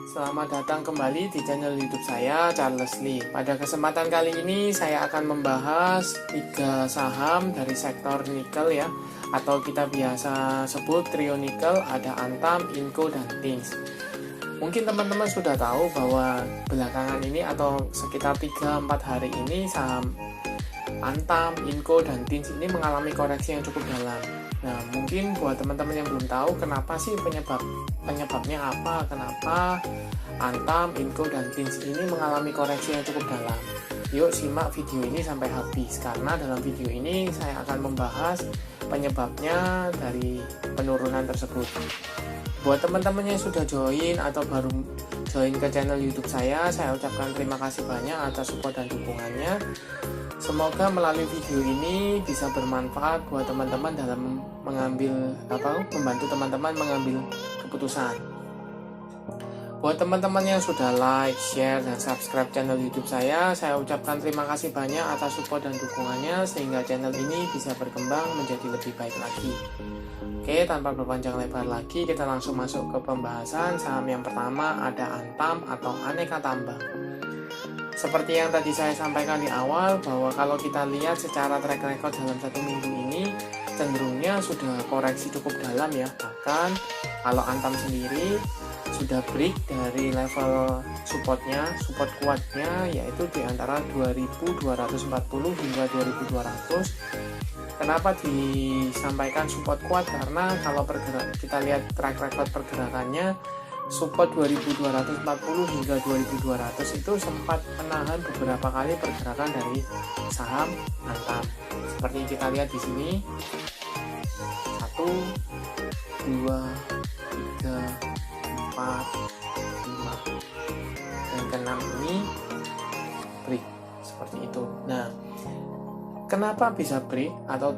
Selamat datang kembali di channel YouTube saya, Charles Lee. Pada kesempatan kali ini saya akan membahas 3 saham dari sektor nikel ya, atau kita biasa sebut trio nikel, ada Antam, Inco, dan Tinz. Mungkin teman-teman sudah tahu bahwa belakangan ini atau sekitar 3-4 hari ini saham Antam, Inco, dan Tinz ini mengalami koreksi yang cukup dalam. Nah, mungkin buat teman-teman yang belum tahu kenapa sih penyebabnya apa, kenapa Antam, Inco, dan Tinz ini mengalami koreksi yang cukup dalam. Yuk simak video ini sampai habis, karena dalam video ini saya akan membahas penyebabnya dari penurunan tersebut. Buat teman-teman yang sudah join atau baru join ke channel YouTube saya ucapkan terima kasih banyak atas support dan dukungannya. Semoga melalui video ini bisa bermanfaat buat teman-teman dalam membantu teman-teman mengambil keputusan. Buat teman-teman yang sudah like, share, dan subscribe channel YouTube saya ucapkan terima kasih banyak atas support dan dukungannya sehingga channel ini bisa berkembang menjadi lebih baik lagi. Oke, tanpa berpanjang lebar lagi, kita langsung masuk ke pembahasan. Saham yang pertama ada Antam atau Aneka Tambang. Seperti yang tadi saya sampaikan di awal, bahwa kalau kita lihat secara track record dalam 1 minggu ini, cenderungnya sudah koreksi cukup dalam ya. Bahkan kalau Antam sendiri sudah break dari level support kuatnya, yaitu di antara 2240 hingga 2200. Kenapa disampaikan support kuat? Karena kalau kita lihat track record pergerakannya, support 2240 hingga 2200 itu sempat menahan beberapa kali pergerakan dari saham Antam. Seperti kita lihat di sini, 1, 2, 3, 4, 5, dan ke-6 ini break seperti itu. Nah, kenapa bisa break atau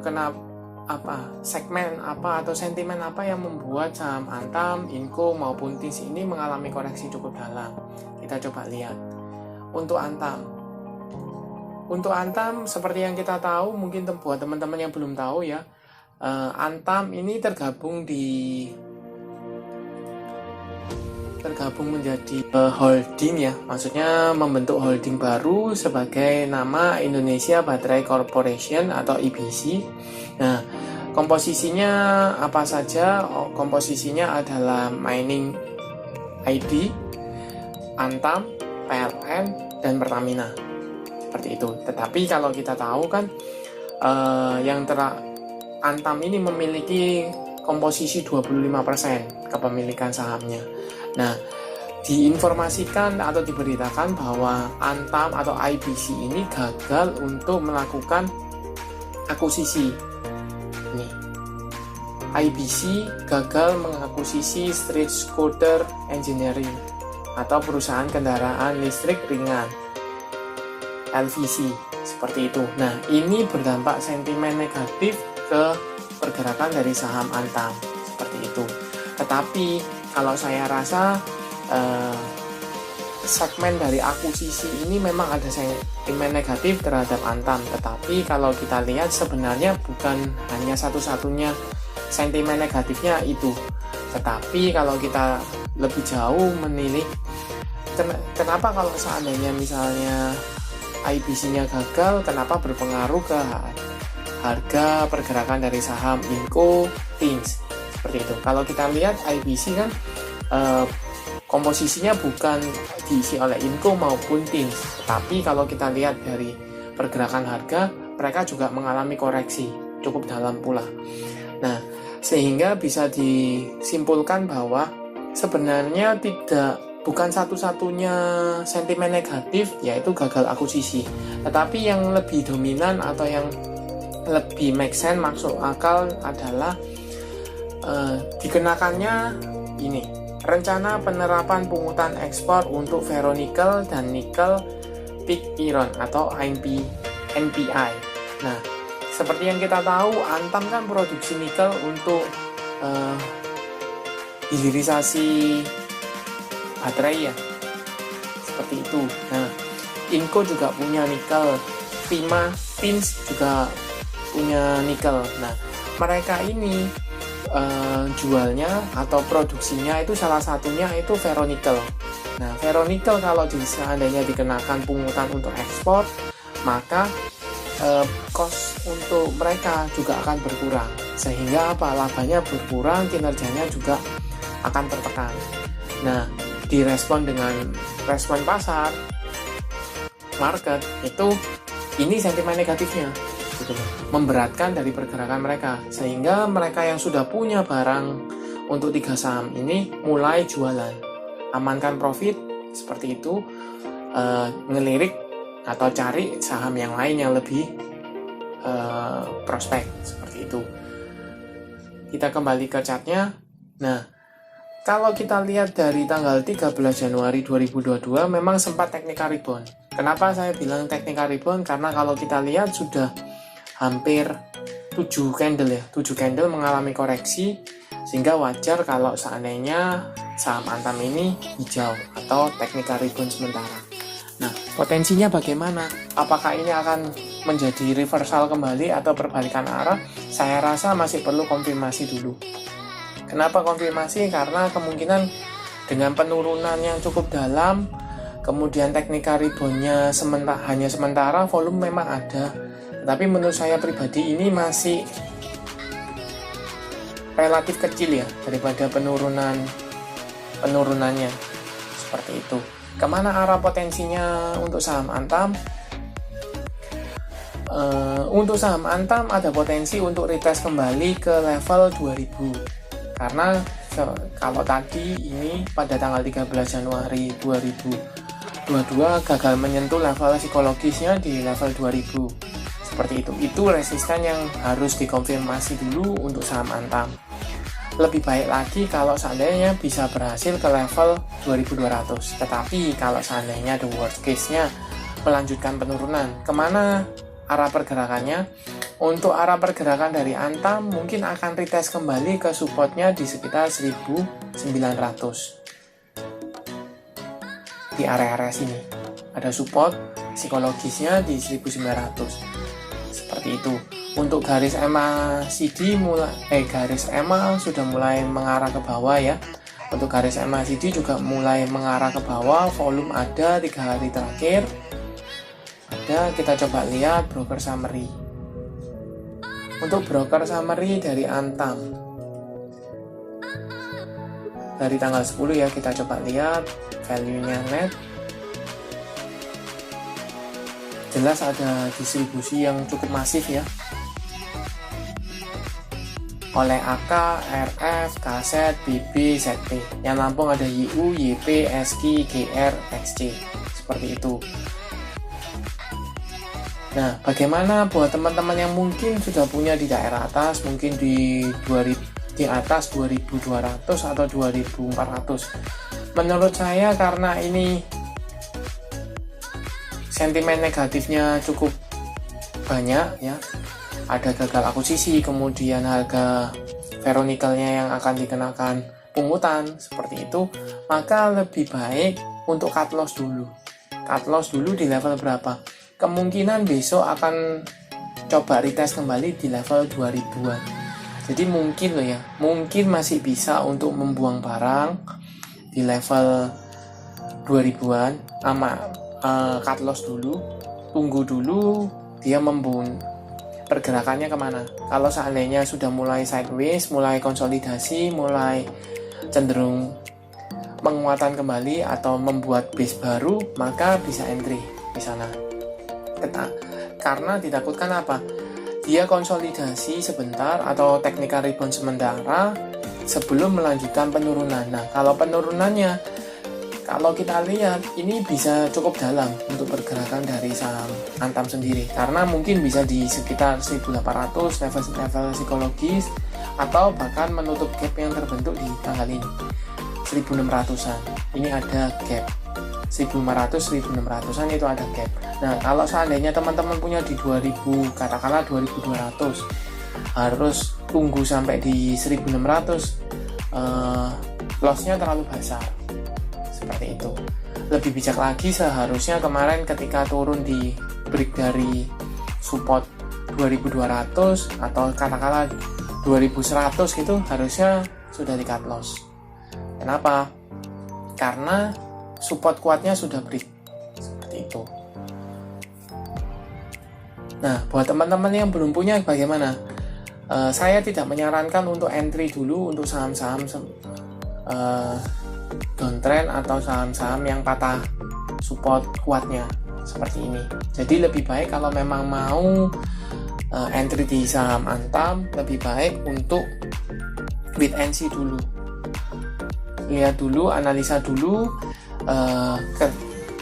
segmen apa atau sentimen apa yang membuat saham Antam, Inco maupun Tinz ini mengalami koreksi cukup dalam? Kita coba lihat. Untuk Antam seperti yang kita tahu, mungkin buat teman-teman yang belum tahu ya, Antam ini tergabung menjadi holding ya, maksudnya membentuk holding baru sebagai nama Indonesia Battery Corporation atau IBC. Nah, komposisinya apa saja? Komposisinya adalah Mining ID, Antam, PLN, dan Pertamina. Seperti itu. Tetapi kalau kita tahu kan Antam ini memiliki komposisi 25% kepemilikan sahamnya. Nah, diinformasikan atau diberitakan bahwa Antam atau IBC ini gagal untuk melakukan akuisisi. Nih, IBC gagal mengakuisisi Street Scooter Engineering atau perusahaan kendaraan listrik ringan LVC, seperti itu. Nah, ini berdampak sentimen negatif ke pergerakan dari saham Antam, seperti itu. Tetapi kalau saya rasa segmen dari akuisisi ini memang ada sentimen negatif terhadap Antam, tetapi kalau kita lihat sebenarnya bukan hanya satu-satunya sentimen negatifnya itu, tetapi kalau kita lebih jauh menilik kenapa kalau seandainya misalnya IBC-nya gagal, kenapa berpengaruh ke harga pergerakan dari saham Inco, Tinz, seperti itu. Kalau kita lihat IBC kan komposisinya bukan diisi oleh Inco maupun Tinz, tapi kalau kita lihat dari pergerakan harga, mereka juga mengalami koreksi cukup dalam pula. Nah, sehingga bisa disimpulkan bahwa sebenarnya bukan satu-satunya sentimen negatif yaitu gagal akuisisi, tetapi yang lebih dominan atau yang lebih make sense, masuk akal adalah dikenakannya ini rencana penerapan pungutan ekspor untuk ferronikel dan nikel pig iron atau NPI. Nah, seperti yang kita tahu, Antam kan produksi nikel untuk hilirisasi baterai ya, seperti itu. Nah, Inco juga punya nikel, Tinz juga punya nikel. Nah, mereka ini jualnya atau produksinya itu salah satunya itu ferronikel. Nah, ferronikel kalau seandainya dikenakan pungutan untuk ekspor, maka cost untuk mereka juga akan berkurang, sehingga labanya berkurang, kinerjanya juga akan tertekan. Nah, direspon dengan respon pasar, market, ini sentimen negatifnya gitu, memberatkan dari pergerakan mereka, sehingga mereka yang sudah punya barang untuk 3 saham ini mulai jualan, amankan profit seperti itu, ngelirik atau cari saham yang lain yang lebih prospek seperti itu. Kita kembali ke chartnya. Nah, kalau kita lihat dari tanggal 13 Januari 2022 memang sempat technical rebound. Kenapa saya bilang technical rebound? Karena kalau kita lihat sudah hampir 7 candle mengalami koreksi, sehingga wajar kalau seandainya saham Antam ini hijau atau technical rebound sementara. Nah, potensinya bagaimana? Apakah ini akan menjadi reversal kembali atau perbalikan arah? Saya rasa masih perlu konfirmasi dulu. Kenapa konfirmasi? Karena kemungkinan dengan penurunan yang cukup dalam, kemudian technical rebound-nya hanya sementara, volume memang ada. Tapi menurut saya pribadi ini masih relatif kecil ya daripada penurunannya seperti itu. Kemana arah potensinya untuk saham Antam? Untuk saham Antam ada potensi untuk retest kembali ke level 2000, karena kalau tadi ini pada tanggal 13 Januari 2022 gagal menyentuh level psikologisnya di level 2000 seperti itu resisten yang harus dikonfirmasi dulu untuk saham Antam. Lebih baik lagi kalau seandainya bisa berhasil ke level 2200. Tetapi kalau seandainya the worst case-nya melanjutkan penurunan, kemana arah pergerakannya? Untuk arah pergerakan dari Antam mungkin akan retest kembali ke supportnya di sekitar 1900. Di area-area sini ada support psikologisnya di 1900 seperti itu. Untuk garis EMA CD garis EMA sudah mulai mengarah ke bawah ya. Untuk garis EMA CD juga mulai mengarah ke bawah, volume ada 3 hari terakhir. Kita coba lihat broker summary. Untuk broker summary dari Antam dari tanggal 10 ya, kita coba lihat value-nya net. Jelas ada distribusi yang cukup masif ya, oleh AK, RF, KZ, BB, ZP. Yang Lampung ada YU, YP, SK, GR, XC seperti itu. Nah, bagaimana buat teman-teman yang mungkin sudah punya di daerah atas, mungkin di atas 2200 atau 2400? Menurut saya karena ini sentimen negatifnya cukup banyak ya, ada gagal akuisisi, kemudian harga ferronikelnya yang akan dikenakan pungutan seperti itu, maka lebih baik untuk cut loss dulu. Cut loss dulu di level berapa? Kemungkinan besok akan coba retest kembali di level 2000-an. Jadi mungkin masih bisa untuk membuang barang di level 2000-an, cut loss dulu, tunggu dulu dia pergerakannya kemana. Kalau seandainya sudah mulai sideways, mulai konsolidasi, mulai cenderung penguatan kembali atau membuat base baru, maka bisa entry di sana. Karena ditakutkan apa? Dia konsolidasi sebentar atau technical rebound sementara sebelum melanjutkan penurunan. Nah, kalau penurunannya, kalau kita lihat ini bisa cukup dalam untuk pergerakan dari saham Antam sendiri, karena mungkin bisa di sekitar 1800 level psikologis, atau bahkan menutup gap yang terbentuk di tanggal ini 1600-an. Ini ada gap 1500-1600-an, itu ada gap. Nah, kalau seandainya teman-teman punya di 2000, katakanlah 2200, harus tunggu sampai di 1600, lossnya terlalu besar seperti itu. Lebih bijak lagi seharusnya kemarin ketika turun di break dari support 2200 atau katakanlah 2100 gitu, harusnya sudah di cut loss. Kenapa? Karena support kuatnya sudah break seperti itu. Nah, buat teman-teman yang belum punya bagaimana? Saya tidak menyarankan untuk entry dulu untuk saham-saham downtrend atau saham-saham yang patah support kuatnya seperti ini. Jadi lebih baik kalau memang mau entry di saham Antam, lebih baik untuk wait and see dulu. Lihat dulu, analisa dulu,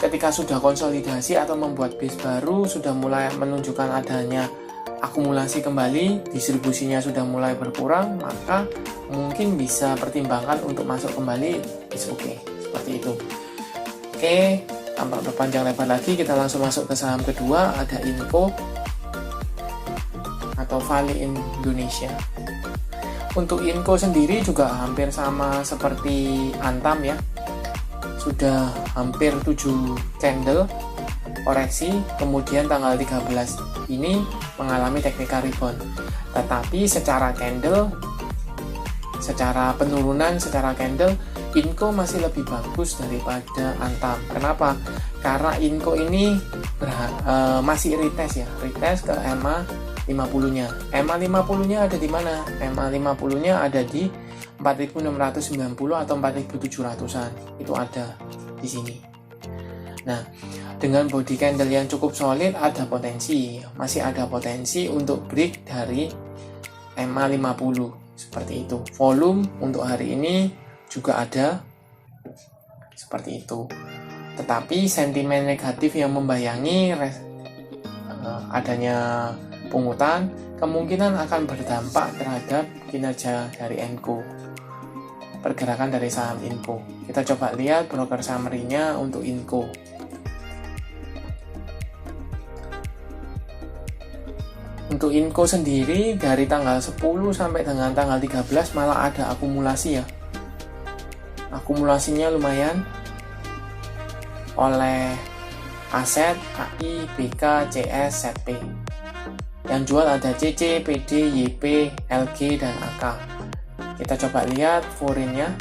ketika sudah konsolidasi atau membuat base baru, sudah mulai menunjukkan adanya akumulasi kembali, distribusinya sudah mulai berkurang, maka mungkin bisa pertimbangkan untuk masuk kembali. Is okay, seperti itu. Oke, tanpa berpanjang lebar lagi, kita langsung masuk ke saham kedua, ada Inco atau Vale Indonesia. Untuk Inco sendiri juga hampir sama seperti Antam ya, sudah hampir 7 candle koreksi, kemudian tanggal 13 ini mengalami technical rebound. Tetapi secara candle, secara penurunan, secara candle, Inco masih lebih bagus daripada Antam. Kenapa? Karena Inco ini masih retest ya, retest ke EMA 50-nya. EMA 50-nya ada di mana? EMA 50-nya ada di 4.690 atau 4.700-an. Itu ada di sini. Nah, dengan body candle yang cukup solid, ada potensi, masih ada potensi untuk break dari EMA 50 seperti itu. Volume untuk hari ini juga ada seperti itu. Tetapi sentimen negatif yang membayangi adanya pungutan kemungkinan akan berdampak terhadap kinerja dari Inco, pergerakan dari saham Inco. Kita coba lihat broker summary-nya untuk Inco. Untuk Inco sendiri dari tanggal 10 sampai dengan tanggal 13 malah ada akumulasi ya. Akumulasinya lumayan oleh aset AI, BK, CS, ZP. Yang jual ada CC, PD, YP, LG, dan AK. Kita coba lihat foreign-nya.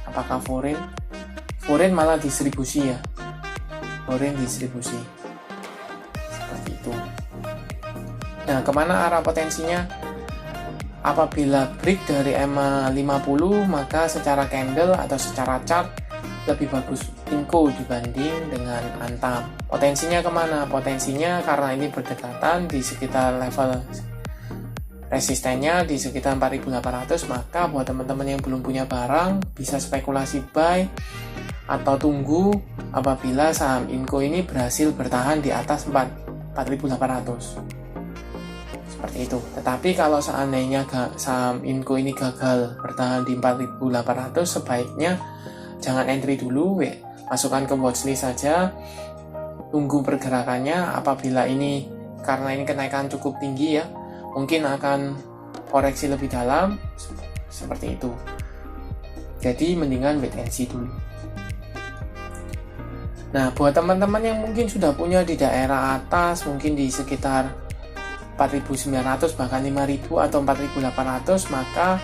Apakah foreign? Foreign malah distribusi ya. Foreign distribusi. Seperti itu. Nah, kemana arah potensinya? Apabila break dari EMA 50, maka secara candle atau secara chart lebih bagus Inco dibanding dengan Antam. Potensinya kemana? Potensinya karena ini berdekatan di sekitar level resistennya di sekitar 4.800, maka buat teman-teman yang belum punya barang bisa spekulasi buy atau tunggu apabila saham Inco ini berhasil bertahan di atas 4.800. Seperti itu. Tetapi kalau seandainya saham Inco ini gagal bertahan di 4.800, sebaiknya jangan entry dulu, masukkan ke watchlist saja, tunggu pergerakannya. Apabila ini karena ini kenaikan cukup tinggi ya, mungkin akan koreksi lebih dalam seperti itu. Jadi mendingan wait and see dulu. Nah, buat teman-teman yang mungkin sudah punya di daerah atas, mungkin di sekitar 4.900 bahkan 5.000 atau 4.800, maka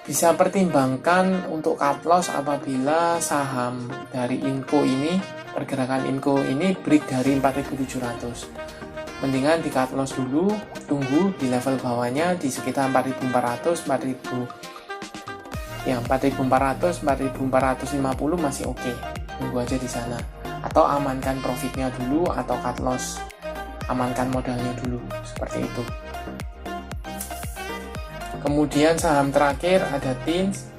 bisa pertimbangkan untuk cut loss apabila saham dari Inco ini, pergerakan Inco ini break dari 4.700. Mendingan di cut loss dulu, tunggu di level bawahnya di sekitar 4.400, 4.450 masih oke. Tunggu aja di sana. Atau amankan profitnya dulu atau cut loss, amankan modalnya dulu, seperti itu. Kemudian saham terakhir ada TIMS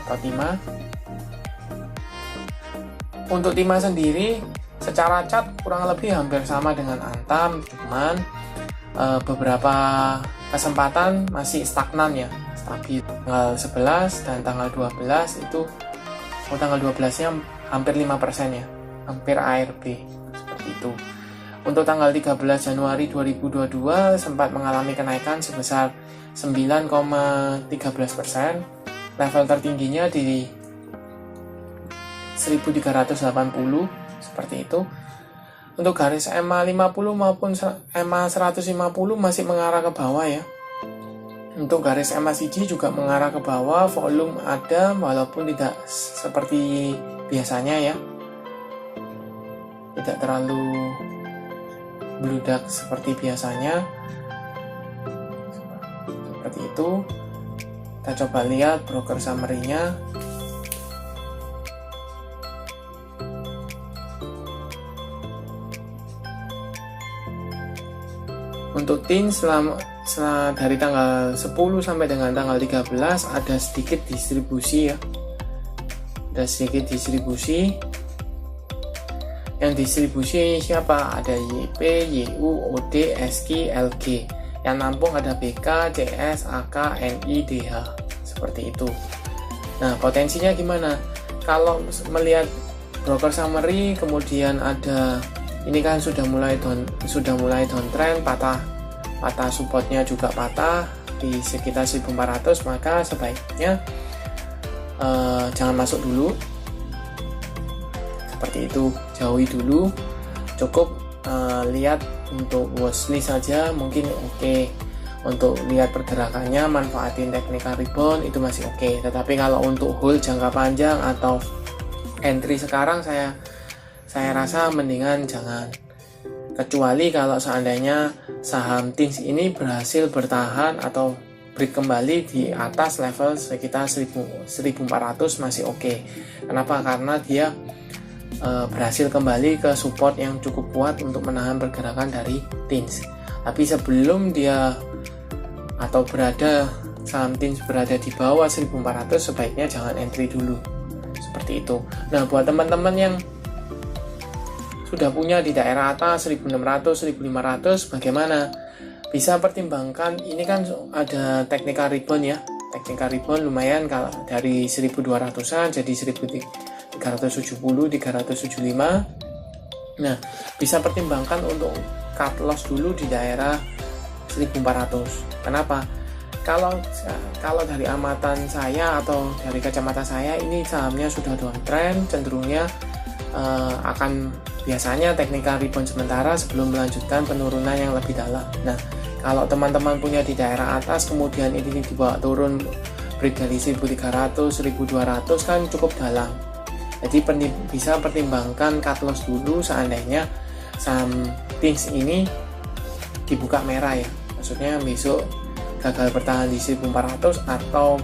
atau TIMA. Untuk TIMA sendiri secara chart kurang lebih hampir sama dengan Antam, cuman beberapa kesempatan masih stagnan ya, stabil. Tanggal 11 dan tanggal 12 itu, tanggal 12 nya hampir 5% ya, hampir ARB seperti itu. Untuk tanggal 13 Januari 2022 sempat mengalami kenaikan sebesar 9,13%. Level tertingginya di 1380 seperti itu. Untuk garis EMA 50 maupun EMA 150 masih mengarah ke bawah ya. Untuk garis MACD juga mengarah ke bawah, volume ada walaupun tidak seperti biasanya ya, tidak terlalu bludak seperti biasanya. Seperti itu. Kita coba lihat broker summary-nya. Untuk TINS selama dari tanggal 10 sampai dengan tanggal 13 ada sedikit distribusi ya. Ada sedikit distribusi. Yang distribusi siapa? Ada YP, YU, OD, SK, LG. Yang nampung ada BK, CS, AK, NI, DH. Seperti itu. Nah, potensinya gimana? Kalau melihat broker summary, kemudian ada ini kan sudah mulai downtrend, patah supportnya juga patah di sekitar 1400, maka sebaiknya jangan masuk dulu. Seperti itu, jauhi dulu. Cukup lihat untuk watchlist saja mungkin oke. Untuk lihat pergerakannya, manfaatin technical rebound itu masih oke. Tetapi kalau untuk hold jangka panjang atau entry sekarang saya rasa mendingan jangan. Kecuali kalau seandainya saham TINS ini berhasil bertahan atau break kembali di atas level sekitar 1400 masih oke. Kenapa? Karena dia berhasil kembali ke support yang cukup kuat untuk menahan pergerakan dari TINS. Tapi sebelum dia atau saham TINS berada di bawah 1400, sebaiknya jangan entry dulu. Seperti itu. Nah, buat teman-teman yang sudah punya di daerah atas 1600, 1500, bagaimana? Bisa pertimbangkan, ini kan ada technical rebound ya. Technical rebound lumayan, kalau dari 1200-an jadi 1370, 375. Nah, bisa pertimbangkan untuk cut loss dulu di daerah 1400. Kenapa? Kalau dari amatan saya atau dari kacamata saya, ini sahamnya sudah downtrend, cenderungnya akan biasanya technical rebound sementara sebelum melanjutkan penurunan yang lebih dalam. Nah, kalau teman-teman punya di daerah atas kemudian ini dibawa turun break dari 1300, 1200 kan cukup dalam. Jadi bisa pertimbangkan cut loss dulu seandainya saham TINS ini dibuka merah ya. Maksudnya besok gagal bertahan di 1400 atau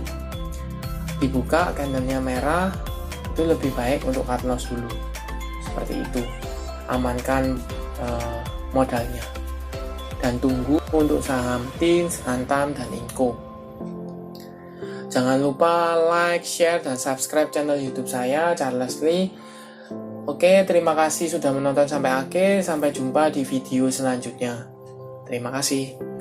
dibuka candlenya merah, itu lebih baik untuk cut loss dulu. Seperti itu, amankan modalnya dan tunggu untuk saham TINS, Antam, dan Inco. Jangan lupa like, share, dan subscribe channel YouTube saya, Charles Lee. Oke, terima kasih sudah menonton sampai akhir. Sampai jumpa di video selanjutnya. Terima kasih.